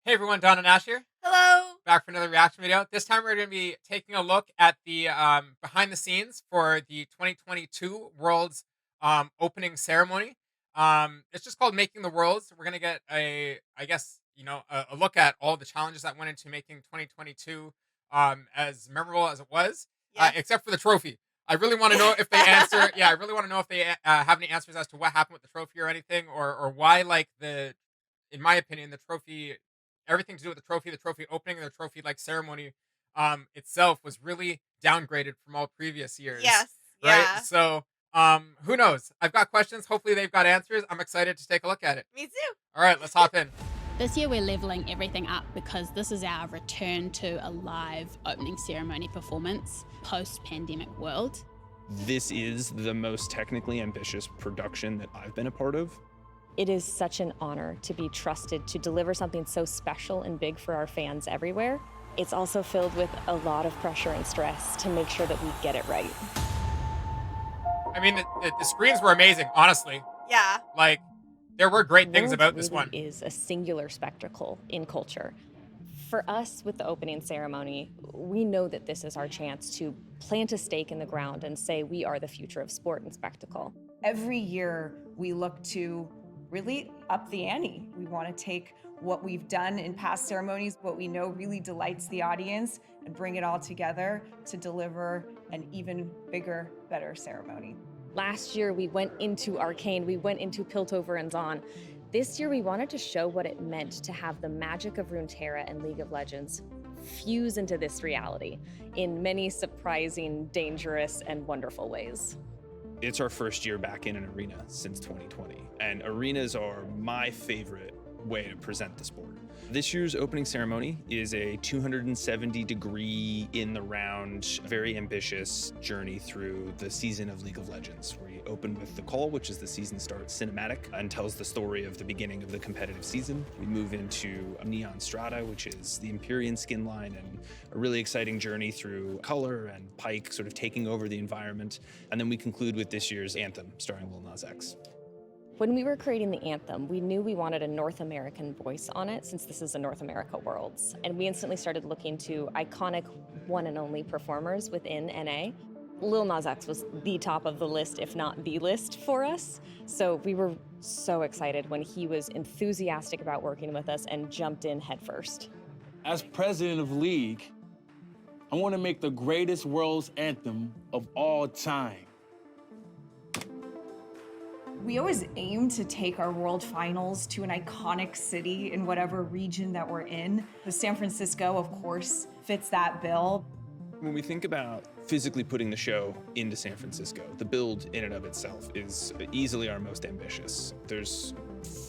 Hey everyone, Don and Ash here, Hello. back for another reaction video. This time we're going to be taking a look at the behind the scenes for the 2022 Worlds opening ceremony. It's just called Making the Worlds. We're going to get a look at all the challenges that went into making 2022 as memorable as it was, Yes. except for the trophy. I really want to know if they answer. Yeah, I really want to know if they have any answers as to what happened with the trophy or anything, or why, like, in my opinion, the trophy, everything to do with the trophy opening, and the trophy like ceremony itself was really downgraded from all previous years, Yes. right? Yeah. So who knows? I've got questions. Hopefully they've got answers. I'm excited to take a look at it. Me too. All right, let's hop in. This year we're leveling everything up because this is our return to a live opening ceremony performance post-pandemic world. This is the most technically ambitious production that I've been a part of. It is such an honor to be trusted to deliver something so special and big for our fans everywhere. It's also filled with a lot of pressure and stress to make sure that we get it right. I mean, the screens were amazing, honestly. Yeah. Like, there were great things Worlds about this really one. is a singular spectacle in culture. For us, with the opening ceremony, we know that this is our chance to plant a stake in the ground and say we are the future of sport and spectacle. Every year, we look to really up the ante. We want to take what we've done in past ceremonies, what we know really delights the audience, and bring it all together to deliver an even bigger, better ceremony. Last year, we went into Arcane, we went into Piltover and Zon. This year, we wanted to show what it meant to have the magic of Runeterra and League of Legends fuse into this reality in many surprising, dangerous, and wonderful ways. It's our first year back in an arena since 2020, and arenas are my favorite way to present the sport. This year's opening ceremony is a 270-degree in the round, very ambitious journey through the season of League of Legends. We open with the call, which is the season start cinematic and tells the story of the beginning of the competitive season. We move into Neon Strata, which is the Empyrean skin line, and a really exciting journey through color and Pyke sort of taking over the environment. And then we conclude with this year's anthem, starring Lil Nas X. When we were creating the anthem, we knew we wanted a North American voice on it since this is a North America Worlds. And we instantly started looking to iconic one and only performers within NA. Lil Nas X was the top of the list, if not the list for us. So we were so excited when he was enthusiastic about working with us and jumped in headfirst. As president of League, I want to make the greatest Worlds anthem of all time. We always aim to take our world finals to an iconic city in whatever region that we're in. The San Francisco, of course, fits that bill. When we think about physically putting the show into San Francisco, the build in and of itself is easily our most ambitious. There's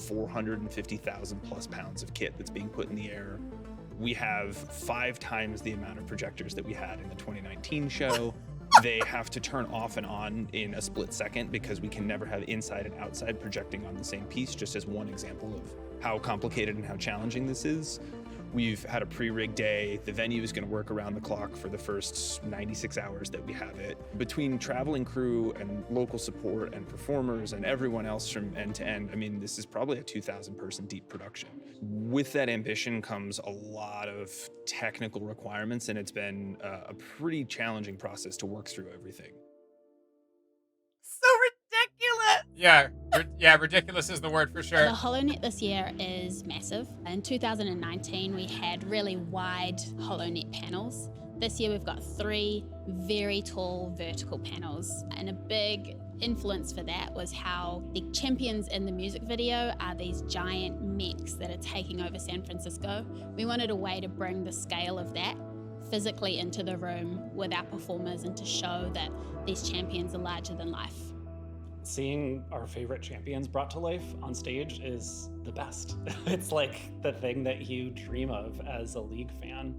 450,000 plus pounds of kit that's being put in the air. We have 5 times the amount of projectors that we had in the 2019 show. They have to turn off and on in a split second because we can never have inside and outside projecting on the same piece, just as one example of how complicated and how challenging this is. We've had a pre-rig day. The venue is going to work around the clock for the first 96 hours that we have it. Between traveling crew and local support and performers and everyone else from end to end, I mean, this is probably a 2,000 person deep production. With that ambition comes a lot of technical requirements, and it's been a pretty challenging process to work through everything. So ridiculous. Yeah, ridiculous is the word for The sure. HoloNet this year is massive. In 2019, we had really wide HoloNet panels. This year, we've got 3 very tall vertical panels, and a big influence for that was how the champions in the music video are these giant mechs that are taking over San Francisco. We wanted a way to bring the scale of that physically into the room with our performers and to show that these champions are larger than life. Seeing our favorite champions brought to life on stage is the best. It's like the thing that you dream of as a League fan.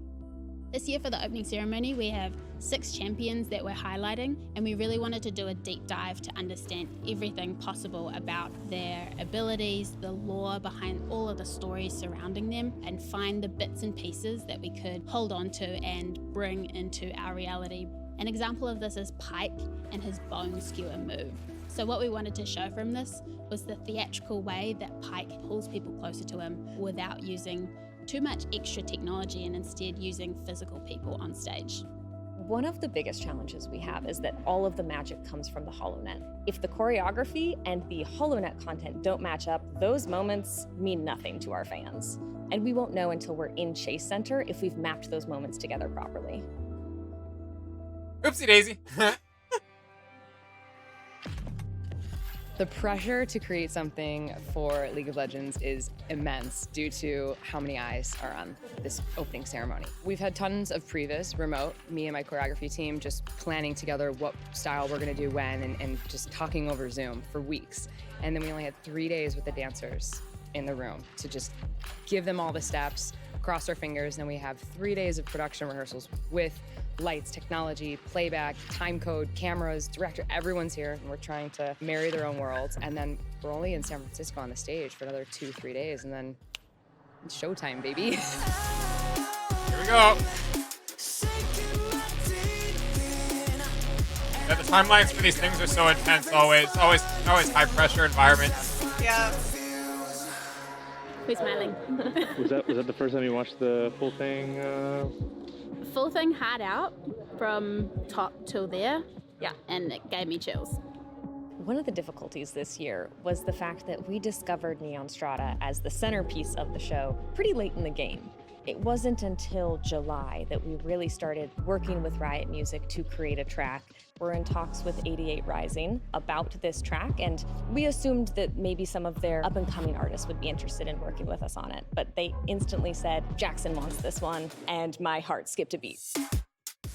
This year for the opening ceremony, we have 6 champions that we're highlighting, and we really wanted to do a deep dive to understand everything possible about their abilities, the lore behind all of the stories surrounding them, and find the bits and pieces that we could hold on to and bring into our reality. An example of this is Pyke and his bone skewer move. So what we wanted to show from this was the theatrical way that Pyke pulls people closer to him without using too much extra technology and instead using physical people on stage. One of the biggest challenges we have is that all of the magic comes from the HoloNet. If the choreography and the HoloNet content don't match up, those moments mean nothing to our fans. And we won't know until we're in Chase Center if we've mapped those moments together properly. Oopsie daisy. The pressure to create something for League of Legends is immense due to how many eyes are on this opening ceremony. We've had tons of previs, remote, me and my choreography team just planning together what style we're gonna do when and just talking over Zoom for weeks. And then we only had 3 days with the dancers in the room to just give them all the steps, cross our fingers, and then we have 3 days of production rehearsals with lights, technology, playback, time code, cameras, director, everyone's here, and we're trying to marry their own worlds. And then we're only in San Francisco on the stage for another 2-3 days, and then it's showtime, baby. Here we go. Yeah, the timelines for these things are so intense always high pressure environments. Yeah. Who's smiling? Was that the first time you watched the full thing? Full thing hard out from top till there. Yeah. And it gave me chills. One of the difficulties this year was the fact that we discovered Neon Strata as the centerpiece of the show pretty late in the game. It wasn't until July that we really started working with Riot Music to create a track. We're in talks with 88 Rising about this track, and we assumed that maybe some of their up-and-coming artists would be interested in working with us on it. But they instantly said, Jackson wants this one, and my heart skipped a beat.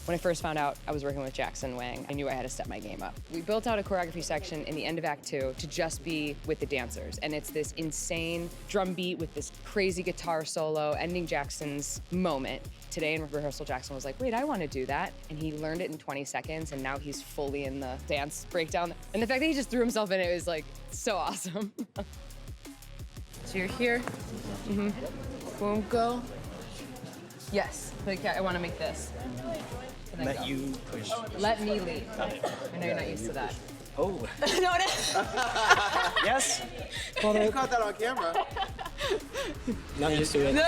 When I first found out I was working with Jackson Wang, I knew I had to step my game up. We built out a choreography section in the end of Act 2 to just be with the dancers. And it's this insane drum beat with this crazy guitar solo ending Jackson's moment. Today in rehearsal, Jackson was like, wait, I want to do that. And he learned it in 20 seconds, and now he's fully in the dance breakdown. And the fact that he just threw himself in it was like so awesome. So you're here. Boom, go. Yes, like I want to make this. And then Let go. you push. Let me lead. I know you're not used to that. Oh. No. Yes. You caught that on camera. Not used to it.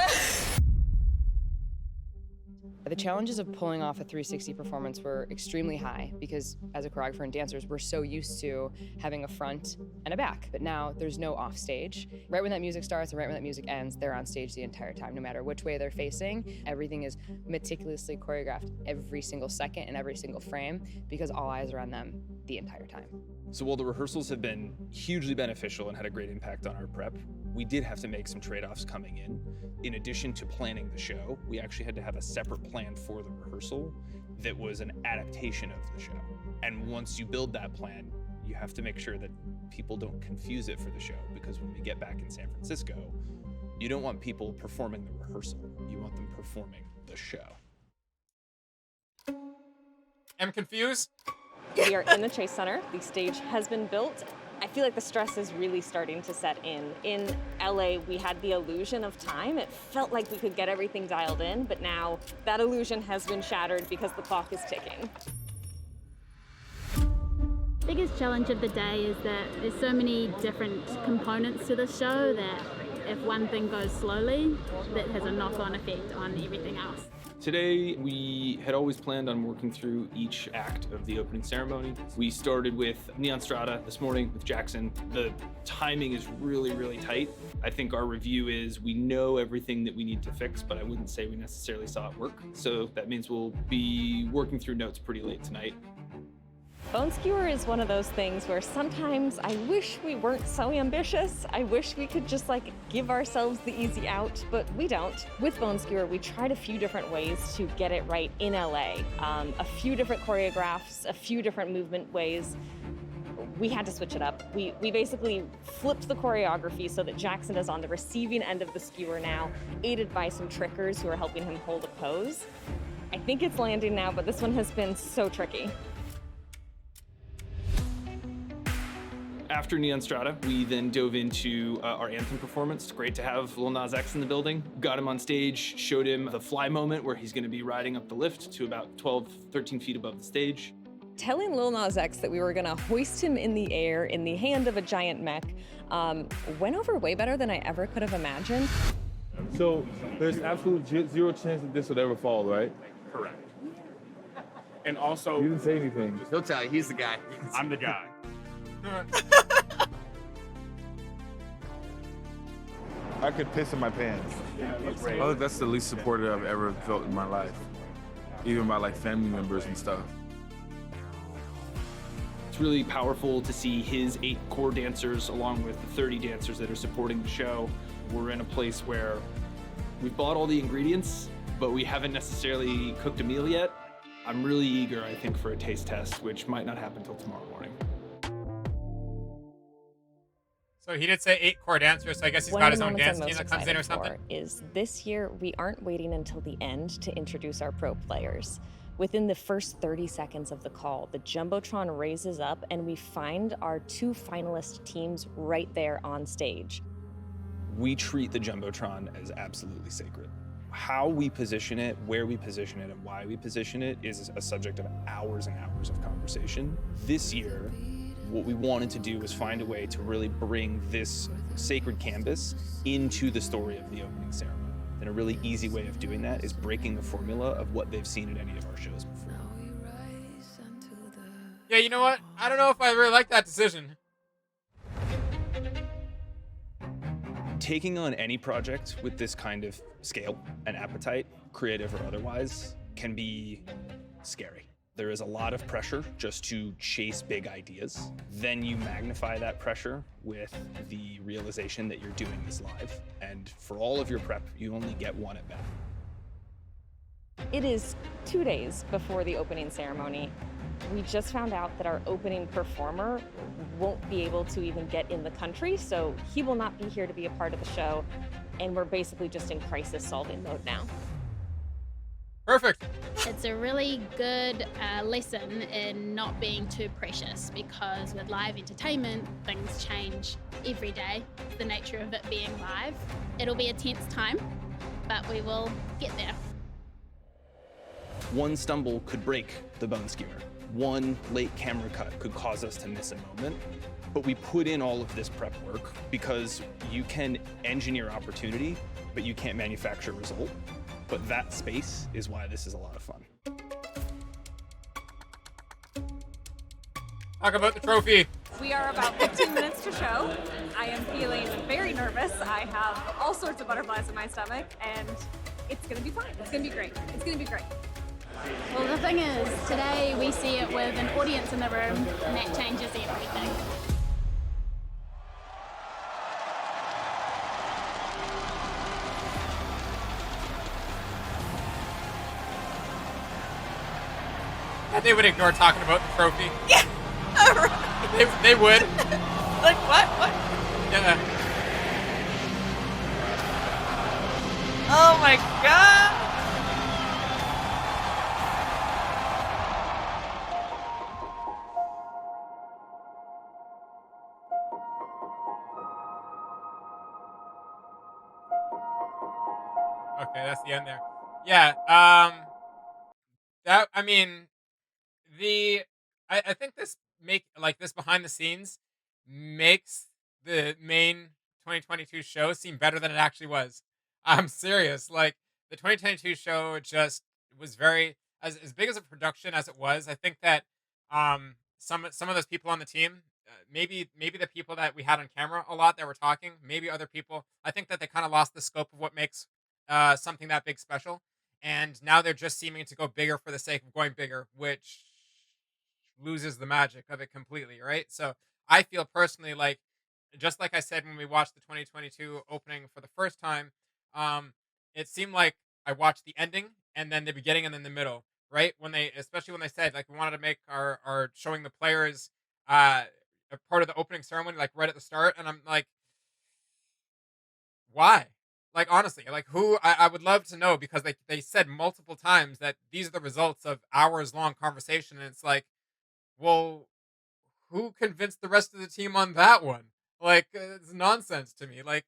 The challenges of pulling off a 360 performance were extremely high because as a choreographer and dancers, we're so used to having a front and a back. But now there's no off stage. Right when that music starts and right when that music ends, they're on stage the entire time, no matter which way they're facing. Everything is meticulously choreographed every single second and every single frame because all eyes are on them the entire time. So while the rehearsals have been hugely beneficial and had a great impact on our prep, we did have to make some trade-offs coming in. In addition to planning the show, we actually had to have a separate plan for the rehearsal that was an adaptation of the show. And once you build that plan, you have to make sure that people don't confuse it for the show, because when we get back in San Francisco, you don't want people performing the rehearsal. You want them performing the show. I'm confused. We are in the Chase Center. The stage has been built. I feel like the stress is really starting to set in. In LA, we had the illusion of time. It felt like we could get everything dialed in, but now that illusion has been shattered because the clock is ticking. Biggest challenge of the day is that there's so many different components to the show that if one thing goes slowly, that has a knock-on effect on everything else. Today, we had always planned on working through each act of the opening ceremony. We started with Neon Strata this morning with Jackson. The timing is really, really tight. I think our review is we know everything that we need to fix, but I wouldn't say we necessarily saw it work. So that means we'll be working through notes pretty late tonight. Bone Skewer is one of those things where sometimes I wish we weren't so ambitious. I wish we could just give ourselves the easy out, but we don't. With Bone Skewer, we tried a few different ways to get it right in LA. A few different choreographs, a few different movement ways. We had to switch it up. We basically flipped the choreography so that Jackson is on the receiving end of the skewer now, aided by some trickers who are helping him hold a pose. I think it's landing now, but this one has been so tricky. After Neon Strata, we then dove into our anthem performance. It's great to have Lil Nas X in the building. Got him on stage, showed him the fly moment where he's gonna be riding up the lift to about 12, 13 feet above the stage. Telling Lil Nas X that we were gonna hoist him in the air in the hand of a giant mech went over way better than I ever could have imagined. So there's absolute zero chance that this would ever fall, right? Correct. And also, You didn't say anything. He'll tell you. He's the guy. I'm the guy. I could piss in my pants. Oh, that's the least supported I've ever felt in my life. Even by like family members and stuff. It's really powerful to see his 8 core dancers along with the 30 dancers that are supporting the show. We're in a place where we've bought all the ingredients, but we haven't necessarily cooked a meal yet. I'm really eager, I think, for a taste test, which might not happen until tomorrow morning. So he did say 8 core dancers, so I guess he's One got of his the own moments dance I'm team most that comes in or excited something. for is this year we aren't waiting until the end to introduce our pro players. Within the first 30 seconds of the call, the Jumbotron raises up and we find our 2 finalist teams right there on stage. We treat the Jumbotron as absolutely sacred. How we position it, where we position it, and why we position it is a subject of hours and hours of conversation. This year, what we wanted to do was find a way to really bring this sacred canvas into the story of the opening ceremony. And a really easy way of doing that is breaking the formula of what they've seen at any of our shows before. Yeah, you know what? I don't know if I really like that decision. Taking on any project with this kind of scale and appetite, creative or otherwise, can be scary. There is a lot of pressure just to chase big ideas. Then you magnify that pressure with the realization that you're doing this live. And for all of your prep, you only get one at bat. It is 2 days before the opening ceremony. We just found out that our opening performer won't be able to even get in the country, so he will not be here to be a part of the show, and we're basically just in crisis solving mode now. Perfect. It's a really good lesson in not being too precious, because with live entertainment, things change every day. It's the nature of it being live. It'll be a tense time, but we will get there. One stumble could break the bone skewer. One late camera cut could cause us to miss a moment. But we put in all of this prep work because you can engineer opportunity, but you can't manufacture result. But that space is why this is a lot of fun. Talk about the trophy. We are about 15 minutes to show. I am feeling very nervous. I have all sorts of butterflies in my stomach, and it's gonna be fine. It's gonna be great. It's gonna be great. Well, the thing is, today we see it with an audience in the room, and that changes everything. They would ignore talking about the trophy. Yeah. All right. They would. Like what? What? Yeah. Oh my god. Okay, that's the end there. Yeah. That I mean, I think this behind the scenes makes the main 2022 show seem better than it actually was. I'm serious. Like the 2022 show just was very as big as a production as it was. I think that some of those people on the team, maybe the people that we had on camera a lot that were talking, maybe other people. I think that they kind of lost the scope of what makes something that big special, and now they're just seeming to go bigger for the sake of going bigger, which loses the magic of it completely, right? So I feel personally like, just like I said when we watched the 2022 opening for the first time, it seemed like I watched the ending and then the beginning and then the middle, right? Especially when they said like we wanted to make our showing the players a part of the opening ceremony like right at the start, and I'm like, why? Like honestly, like I would love to know, because they said multiple times that these are the results of hours long conversation, and it's like, well, who convinced the rest of the team on that one? Like, it's nonsense to me. Like,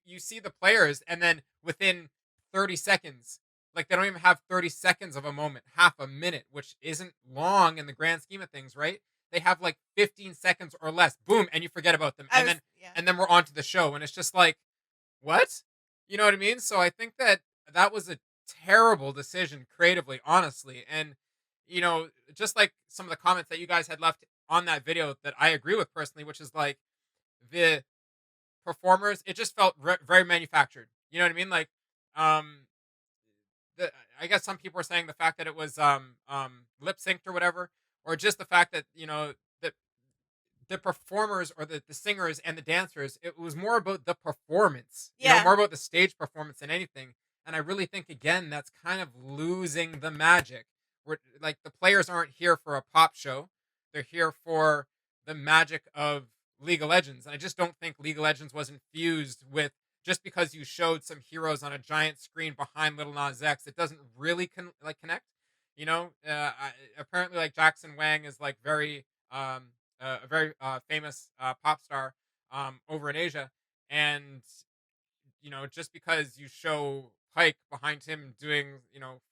you see the players, and then within 30 seconds, like, they don't even have 30 seconds of a moment, half a minute, which isn't long in the grand scheme of things, right? They have like 15 seconds or less, boom, and you forget about them. And then we're on to the show, and it's just like, what? You know what I mean? So I think that that was a terrible decision creatively, honestly. And just like some of the comments that you guys had left on that video that I agree with personally, which is like the performers, it just felt very manufactured. You know what I mean? Like, um, the I guess some people were saying the fact that it was lip synced or whatever, or just the fact that that the performers or the singers and the dancers, it was more about the performance, Yeah. more about the stage performance than anything. And I really think again that's kind of losing the magic. Where like the players aren't here for a pop show, they're here for the magic of League of Legends. And I just don't think League of Legends was infused with just because you showed some heroes on a giant screen behind Little Nas X, it doesn't really connect. Apparently, like Jackson Wang is like a very famous pop star over in Asia, and just because you show Pike behind him doing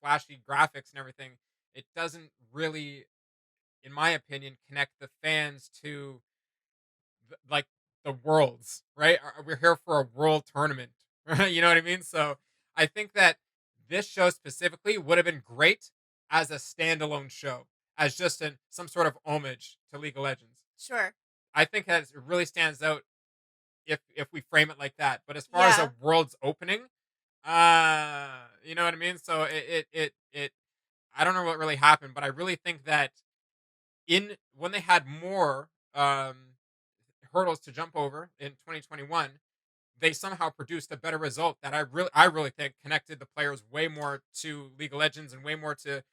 flashy graphics and everything, it doesn't really, in my opinion, connect the fans to like the worlds, right? We're here for a world tournament, right? You know what I mean? So I think that this show specifically would have been great as a standalone show, as just some sort of homage to League of Legends. Sure. I think that it really stands out if we frame it like that. But as far as a world's opening, you know what I mean? So it I don't know what really happened, but I really think that in when they had more hurdles to jump over in 2021, they somehow produced a better result that I really think connected the players way more to League of Legends and way more to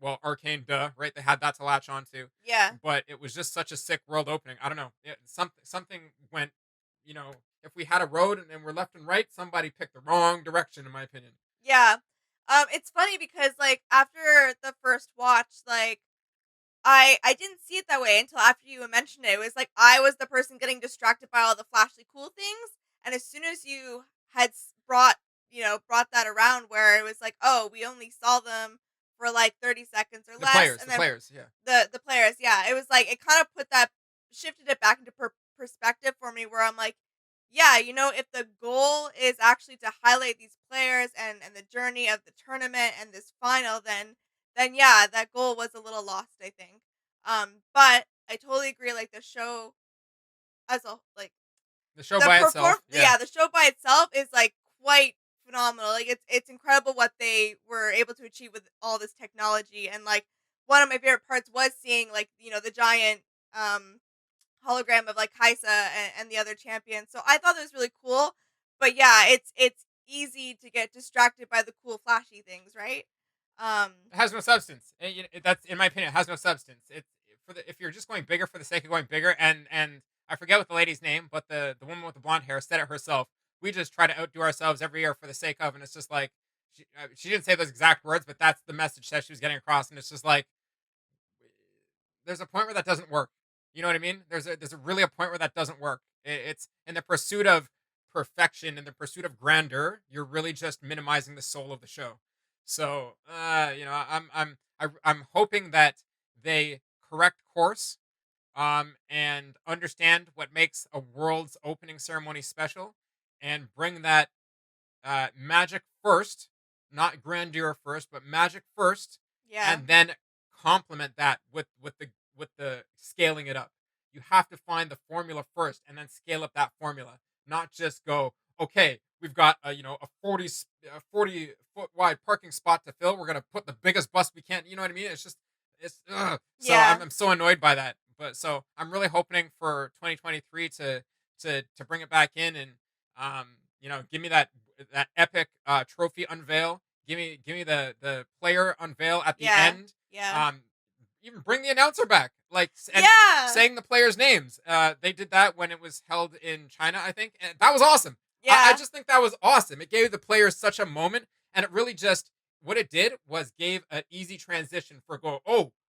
Arcane, right? They had that to latch onto. Yeah. But it was just such a sick world opening. I don't know. Something went, if we had a road and we're left and right, somebody picked the wrong direction in my opinion. Yeah. It's funny because like after the first watch, like I didn't see it that way until after you mentioned it. It was like I was the person getting distracted by all the flashy cool things, and as soon as you had brought that around where it was like, oh, we only saw them for like 30 seconds or less, and The then players, yeah. the players, yeah, it was like it kind of shifted it back into perspective for me, where I'm like, yeah, if the goal is actually to highlight these players and the journey of the tournament and this final, then yeah, that goal was a little lost, I think. But I totally agree. Like the show as a like The show by itself, yeah, the show by itself is like quite phenomenal. Like it's incredible what they were able to achieve with all this technology. And like one of my favorite parts was seeing like the giant hologram of like Kaisa and the other champions. So I thought that was really cool. But yeah, it's easy to get distracted by the cool flashy things, right? It has no substance. That's in my opinion, it has no substance. It's if you're just going bigger for the sake of going bigger, and I forget what the lady's name, but the woman with the blonde hair said it herself. We just try to outdo ourselves every year for the sake of, and it's just like she didn't say those exact words, but that's the message that she was getting across, and it's just like there's a point where that doesn't work. You know what I mean? There's a really a point where that doesn't work. It's in the pursuit of perfection, in the pursuit of grandeur, you're really just minimizing the soul of the show. So, I'm hoping that they correct course, and understand what makes a world's opening ceremony special, and bring that magic first, not grandeur first, but magic first, Yeah. and then complement that with the scaling it up. You have to find the formula first, and then scale up that formula. Not just go, okay, we've got a 40 foot wide parking spot to fill. We're gonna put the biggest bus we can. You know what I mean? It's just it's ugh. So Yeah. I'm so annoyed by that. But so I'm really hoping for 2023 to bring it back in, and give me that epic trophy unveil. Give me the player unveil at the Yeah. end. Yeah. Even bring the announcer back, like saying the players' names. They did that when it was held in China, I think, and that was awesome. Yeah. I just think that was awesome. It gave the players such a moment, and it really just what it did was gave an easy transition for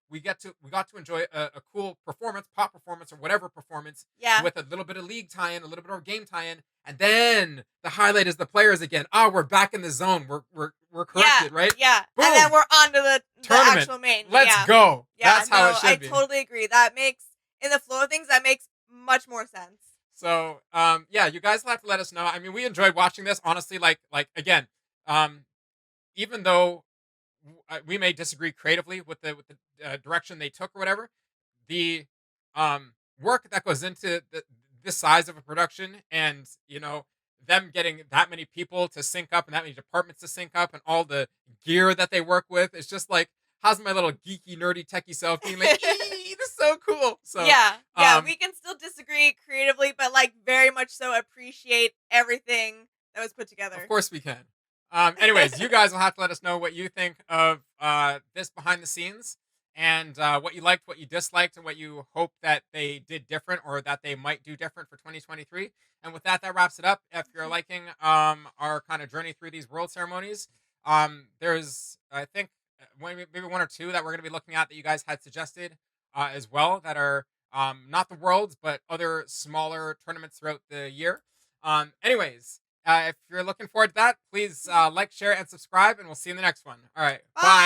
we got to enjoy a cool performance, pop performance, or whatever performance, Yeah. with a little bit of league tie-in, a little bit of game tie-in, and then the highlight is the players again. Oh, we're back in the zone. We're corrected, right? Yeah. Boom. And then we're on to the Tournament. actual main. Let's yeah. go. Yeah, That's how it should I be. totally agree. That makes in the flow of things that makes much more sense. So yeah, you guys will have to let us know. I mean, we enjoyed watching this. Honestly, like again, um, even though we may disagree creatively with the direction they took or whatever, the work that goes into this size of a production, and them getting that many people to sync up and that many departments to sync up and all the gear that they work with, it's just like, how's my little geeky nerdy techie self being like, "Ee, this is so cool." So yeah, we can still disagree creatively, but like very much so appreciate everything that was put together. of course we can. Anyways, you guys will have to let us know what you think of this behind the scenes, and what you liked, what you disliked, and what you hope that they did different or that they might do different for 2023. And with that, that wraps it up. If you're liking our kind of journey through these world ceremonies, there's, I think, maybe one or two that we're going to be looking at that you guys had suggested as well, that are not the worlds, but other smaller tournaments throughout the year. Anyways, if you're looking forward to that, please like, share, and subscribe, and we'll see you in the next one. All right. Bye.